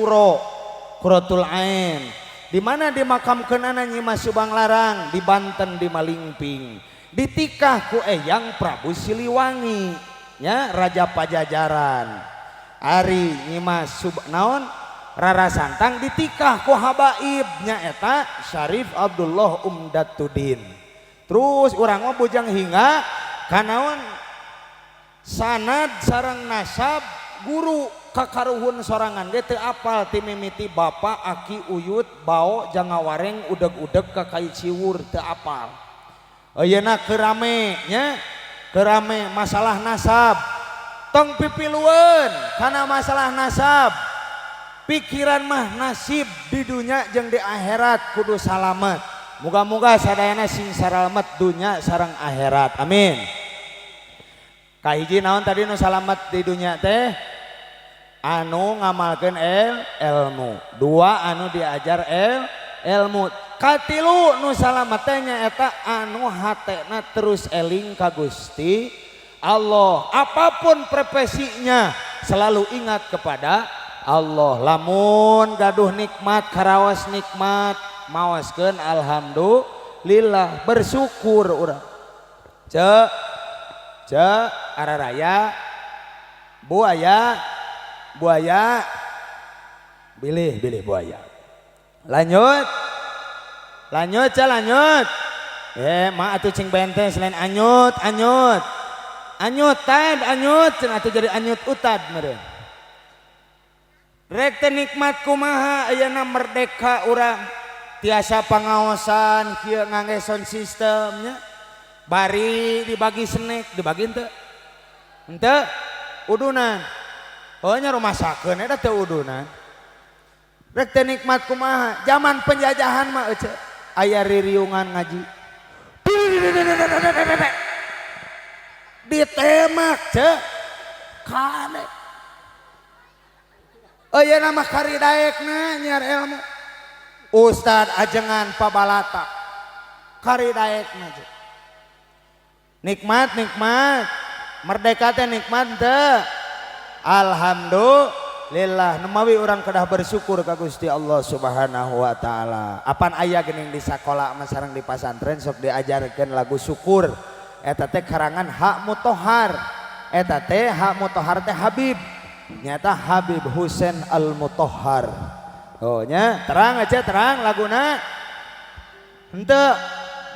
Kurotul Ain di mana dimakamkeunana Nyimas Subang Larang di Banten di Malingping ditikah ku Eyang Prabu Siliwangi nya Raja Pajajaran Ari Nyimas naon Rara Santang ditikah ku habaib nya eta Syarif Abdullah Umdatuddin terus urang mah bujang hingga kanaon sanad sareng nasab guru kakaruhun sorangan ge teu apal ti mimiti bapa aki uyut bao jangawareng udeg-udeg ka kai ciwur teu apal ayeuna kerame nya kerame masalah nasab tong pipilueun kana masalah nasab pikiran mah nasib di dunia jeung di akhirat kudu salamet muga-muga sadayana sing salamet dunya sareng akhirat amin kahiji naon tadi nu salamet di dunya teh anu ngamalkeun ilmu 2 anu diajar ilmu katilu nu salamet teh nyaeta anu hatena terus eling ka Gusti Allah apapun profesinya selalu ingat kepada Allah lamun gaduh nikmat karaos nikmat maoskeun alhamdulillah bersyukur urang cek araraya buaya bilih buaya lanjut mak atuh cing benteng selain anyut tad anyut cenah atuh jadi anyut utad meureun rek teh nikmat kumaha ayeuna merdeka urang tiasa pengawasan kieu ngangge sound systemnya bari dibagi snack dibagi ente udunan ohnya rumah sakeun eta teu udunan rek teu nikmat kumaha zaman penjajahan mah ece aya ririungan ngaji ditemak ce kane aya nama karidaekna nyiar ilmu Ustad ajengan pabalata karidaekna ce nikmat merdeka teh nikmat teh alhamdulillah nemawi orang kedah bersyukur ka Gusti Allah Subhanahu wa taala apan aya geuning di sakola mah sareng di pasantren sok diajarkeun lagu syukur eta teh karangan Hak Mutahhar eta teh Hak Mutahhar teh Habib nyata Habib Husein Al Mutahhar oh nya terang aja terang laguna henteu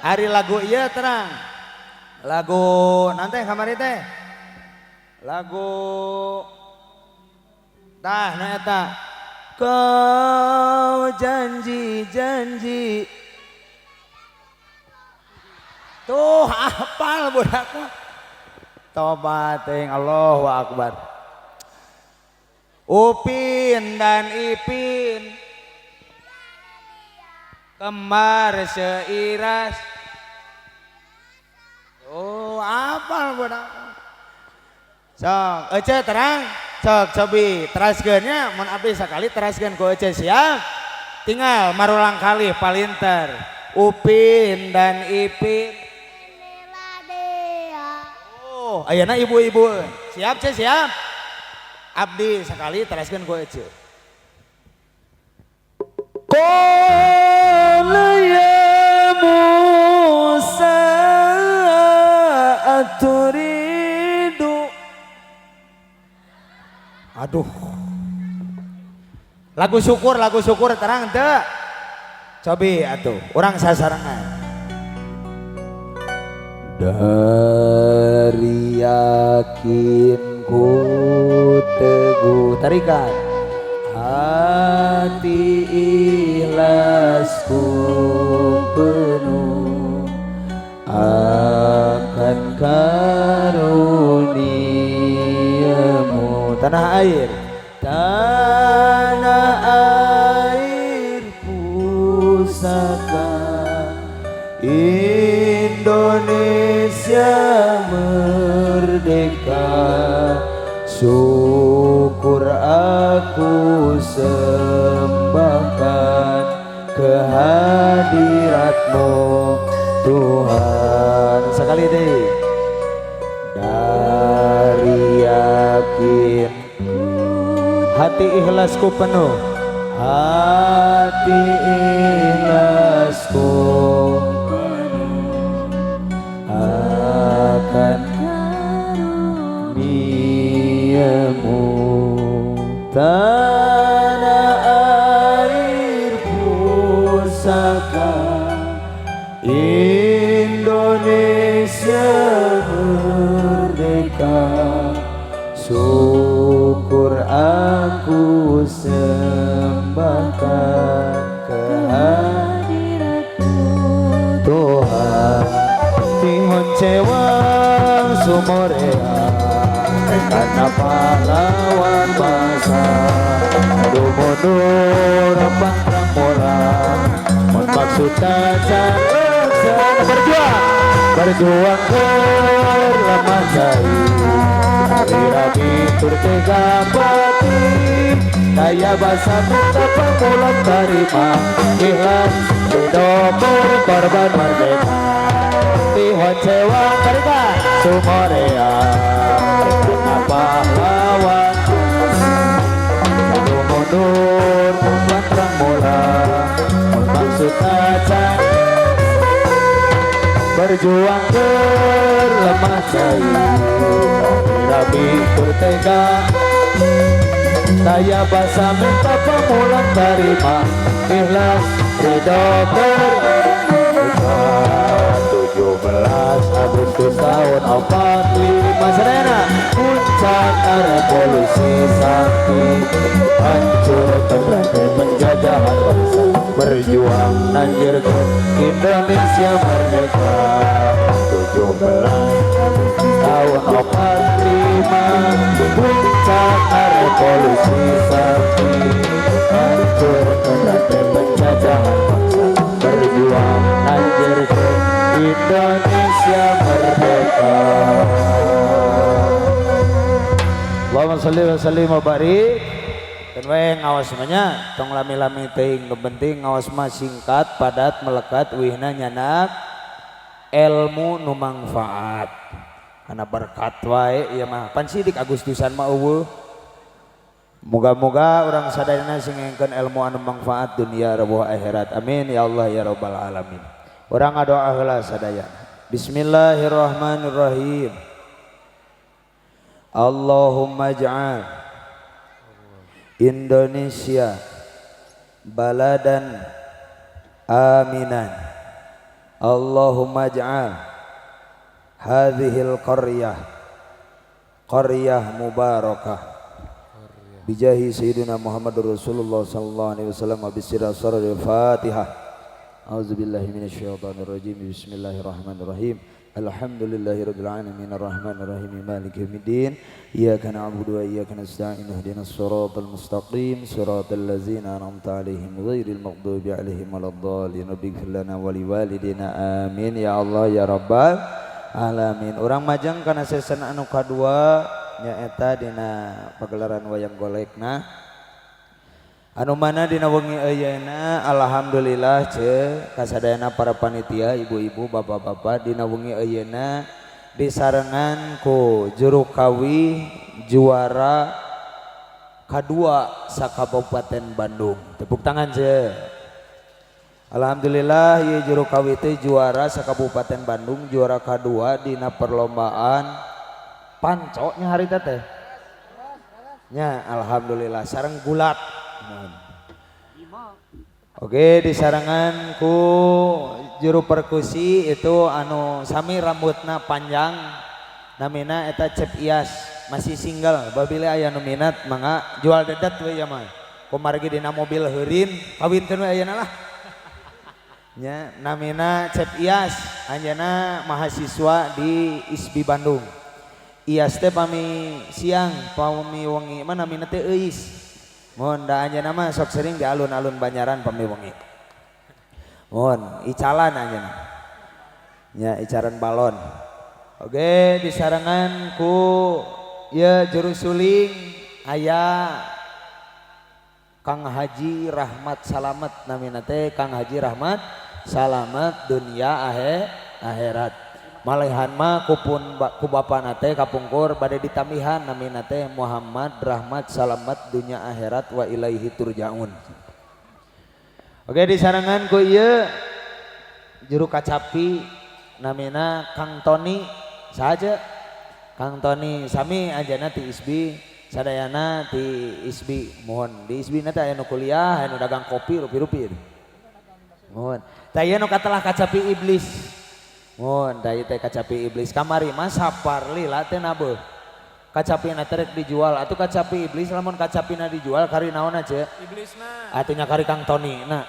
ari lagu ieu terang lagu nanti kamari teh lagu tah na eta kau janji tuh hafal budak mah tobat teuing Allahu Akbar Upin dan Ipin kembar seiras oh hafal budak sok ece terang sok cobi teraskeunnya mun abdi sakali teraskeun ku ece siap tinggal marulang kali palinter Upin dan Ipin oh ayeuna ibu-ibu siap ce siap abdi sakali teraskeun ku ece qala ya Musa aturidu aduh lagu syukur terang teu cobi atuh urang sasarengan dari yakinku teguh tarikan hati ikhlasku penuh akan karuniamu tanah air pusaka Indonesia merdeka syukur aku sembahkan kehadiratmu Tuhan sekali deh dari yakin hati ikhlasku penuh hati ikhlasku akan karuniamu tanah air pusaka Indonesia merdeka syukur aku sembahkan kehadiratmu Tuhan tihon cewang sumorea karena pahlawan bangsa aduh mundur pantang moral maksud tajan berjuang berlemah jaya rabi turtega pati daya bahasa minta pemulang terima ikhlas ridho berkorban merdeka tihon cewang mereka sumorea karena pahlawan mundur pantang moral maksud tajan berjuang berlemah jaya rabi turtega daya bahasa minta pemulang terima ikhlas ridho berkorban 17 Agustus tahun 45 Serena puncak revolusi sakti hancur terjadi penjajahan bangsa berjuang nanjirkan Indonesia merdeka 17 tahun 45 puncak revolusi sakti hancurkan rantai penjajahan bangsa berjuang nanjirkan Indonesia merdeka. Allahumma sholli wa sallim wa barik. Dan we ngawas semuanya tong lami-lami teuing nu penting ngawas mah singkat padat melekat wihna nyanak ilmu nu manfaat kana berkat wae ieu mah pan sidik Agustusan mah eueuh moga-moga urang sadayana sing ngengkeun ilmu anu manfaat dunia rebeuh akhirat amin ya Allah ya rabbal alamin. Urang ngadoa heula sadayana. Bismillahirrahmanirrahim. Allahumma ja'al Indonesia baladan aminan. Allahumma ja'al hadhil qaryah mubarakah bijahi sayyidina Muhammadur Rasulullah sallallahu alaihi wasallam bisirah surah al-Fatihah. A'udzubillahi minasyaitonir rajim. Bismillahirrahmanirrahim. Alhamdulillahirabbil alamin arrahmanir rahim maliki yaumiddin iyyaka na'budu wa iyyaka nasta'in ihdinas siratal mustaqim siratal ladzina an'amta 'alaihim ghairil maghdubi 'alaihim waladdallin ighfir lana wa liwalidina amin ya Allah ya rabbal alamin. Urang majeng kana season anu kadua nyaeta dina pagelaran wayang golekna anu mana dina wengi ayeuna alhamdulillah ceuk kasadayana para panitia ibu-ibu bapak-bapak dina wengi ayeuna disarengan ku juru kawi juara kadua sakabupaten Bandung. Tepuk tangan ceuk. Alhamdulillah ieu juru kawi teh juara sakabupaten Bandung juara kadua dina perlombaan panco nya harita teh. Nya alhamdulillah sareng gulat. Oke disarangan ku juru perkusi itu anu sami rambutna panjang namina eta Cep Iyas masih single babila aya nu minat mangga jual dedet we ya mah kumargi dina mobil heurin kawinkeun we ayeuna lah nya namina Cep Iyas anjeunna mahasiswa di ISBI Bandung. Iyas teh pami siang pami wengi mah namina teh Euis. Mohon da anjeunna mah sok sering di alun-alun Banyaran pami wengi. Mohon icalan anjeunna. Nya icaran balon. Oke disarangan ku ya juru suling aya Kang Haji Rahmat Salamet namina teh Kang Haji Rahmat Salamet dunia akhirat. Malehan mah ku bapana teh kapungkur bade ditamihan namina teh Muhammad Rahmat Salamet dunya akhirat wa ilaihi turjaun. Oke disarangan ku ieu juru kacapi namina Kang Tony saja. Kang Tony sami anjeunna ti ISBI sadayana ti ISBI mohon di ISBI na teh aya nu kuliah aya nu dagang kopi rupi-rupi. Mohon. Tah ieu nu katelah kacapi iblis. Mohon dari teh kacapi iblis kamari mah sapar lila teh nabeuh kacapina teh rek dijual atuh kacapi iblis lamun kacapina dijual kari naonna ceuk iblisna atunya kari Kang Tony nah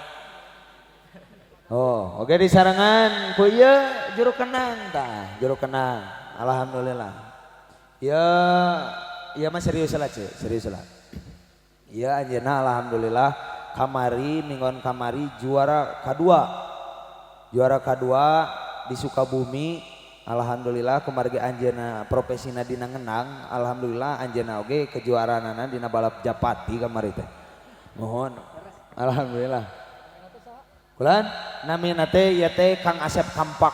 oh oke disarangan ku ieu juru kenang tah juru kenang alhamdulillah ya mah serius lah ceuk serius lah ya anjeunna alhamdulillah kamari minggon kamari juara kedua di Sukabumi. Alhamdulillah kumargi anjeunna profesina dina ngenang alhamdulillah anjeunna oge kejuaraanana dina balap Japati kamari teh mohon alhamdulillah kulan namina teh ieu teh Kang Asep Kampak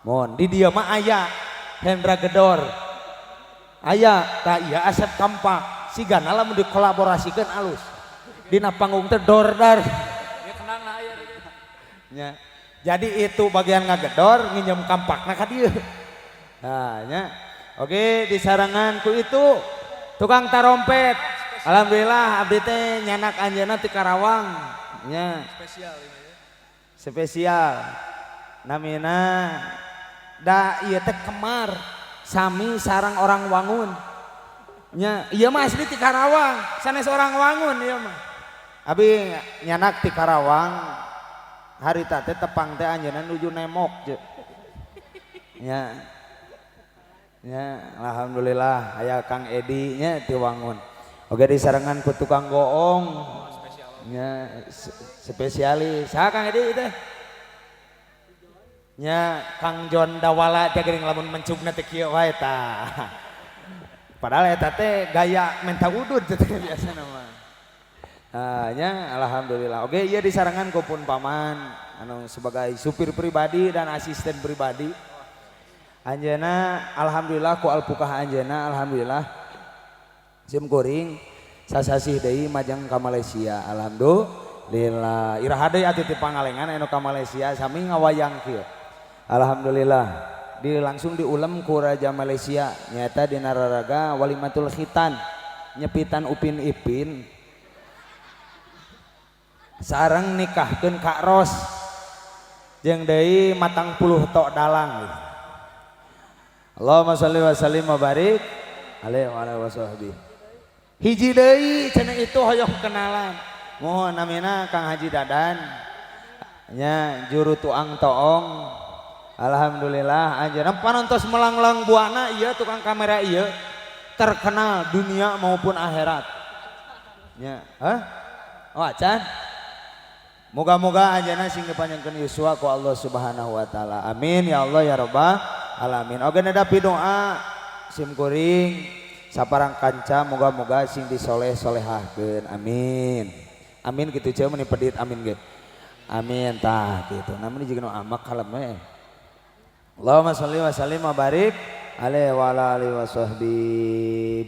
mohon di dieu mah aya Hendra Gedor aya tah ieu Asep Kampak sigana lamun dikolaborasikeun alus dina panggung teh dordar ieu kenangna aya nya. Jadi itu bagian ngagedor nginjem kampakna ka dieu. Nah nya. Oke disarangan ku itu tukang tarompet. Alhamdulillah abdi teh nyanak anjeunna ti Karawang nya. Spesial ini ya. Spesial. Namina da ieu teh Kemar sami sareng orang Wangun. Nya ieu mah asli ti Karawang, sanes orang Wangun ieu mah. Abi nyanak di Karawang harita teh tepang teh anjeunna nuju nemok je. Nya. Nya alhamdulillah aya Kang Edi nya ti Wangun. Oge disarengan ku tukang goong. Nya spesialis. Saha Kang Edi teh? Nya Kang Jon Dawala teh geuning lamun mencugna teh kieu wae tah. Padahal eta teh gaya menta udud teh biasana mah. Nya alhamdulillah. Oke, iya disarangan ku pun paman anu sebagai supir pribadi dan asisten pribadi. Anjeuna alhamdulillah ku alpukah anjeuna alhamdulillah. Sim kuring sasasih deui majang ka Malaysia. Alhamdulillah. Iraha deui atuh ti Pangalengan anu ka Malaysia sami ngawayang kieu. Alhamdulillah. Langsung diulem ku Raja Malaysia nyata dina raraga walimatul khitan nyepitan Upin Ipin. Sareng nikahkeun Kak Ros jeung deui matang puluh tok dalang. Allahumma shalli wa sallim wa barik alaihi wa ala wasahbihi. Hiji deui cenah itu hoyong kenalan. Mohon namina Kang Haji Dadan nya juru tuang toong. Alhamdulillah anjeunna panontos melanglang buana ieu tukang kamera ieu terkenal dunia maupun akhirat. Nya, oh acan. Moga-moga anjeunna sing dipanjangkeun yuswa ku Allah Subhanahu wa taala. Amin ya Allah ya rabbal alamin. Oge nedapi doa sim kuring saparang kanca moga-moga sing disoleh-solehahkeun. Amin. Amin kitu cenah meni pedit amin ge. Amin tah kitu. Namun jeung nu amak kalem we. Allahumma shalli wa sallim wa barik alaihi wa ala alihi wasahbi.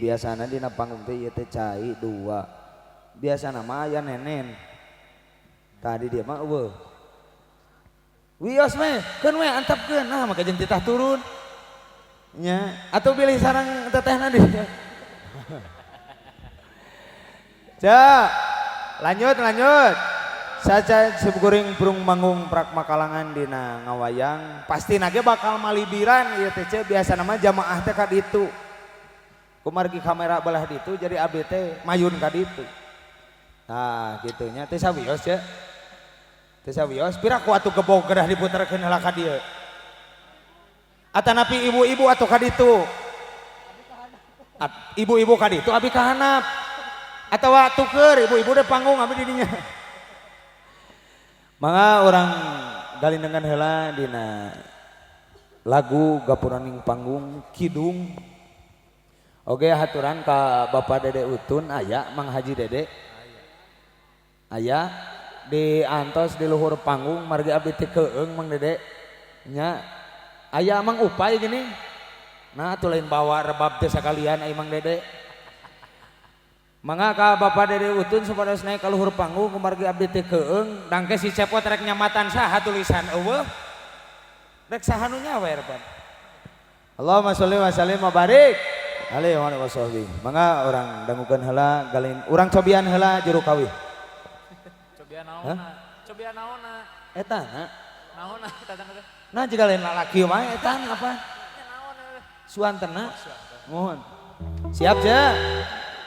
Biasana dina panggung teh ieu teh cai dua. Biasana mah aya nenen. Tadi dia mah eueuh. Wios meh, keun we antepkeun. Nah maka jeung titah turun. Nya, atuh pilih sareng tetehna di. Cak, lanjut. Saca sebukuring burung manggung prak makalangan dina ngawayang. Pasti nage bakal malibiran ieu teh biasa nama jamaah teh ka ditu. Kumargi kamera belah ditu jadi abdi teh mayun ka ditu. Nah, gitunya teh sawios ya. Teh sawios pira ku atuh gebog kedah diputerkeun heula ka dieu. Atanapi ibu-ibu atuh ka ditu. Ibu-ibu ka ditu abi ka handap. Atawa tuker ibu-ibu de panggung abi di dinya. Mangga orang galindengan heula dina lagu gapuraning panggung Kidung. Oge haturan ka Bapak Dede Utun aya Mang Haji Dede. Aya di antos di luhur panggung margi abdi teh keung Mang Dede nya aya Mang Upay gini. Nah atuh lain bawa rebab teh sakalian ai Mang Dede. Mangga ka Bapak Dede Utun supados naik ka luhur panggung kumargi abdi teh keung dangke si cepot rek nyamatan saha tulisan eueuh. Rek saha nu nyawer pan. Allahumma sholli wa sallim wa barik alaihi wa wasahbihi. Mangga urang dangukeun heula galin urang cobian heula juru kawih. Cobian naonna? Cobian naonna? Eta na? Naonna tatang teh? Nah jika lain lalaki mah eta apa? Naon Suantena. Mohon. Siap ja.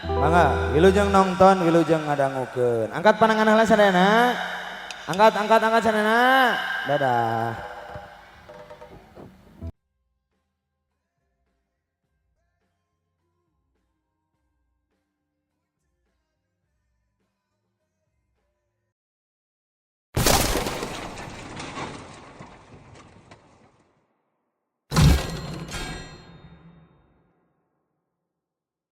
Mangga wilujeng nonton wilujeng ngadangukeun. Angkat pandangan heula sadayana. Angkat sadayana. Dadah.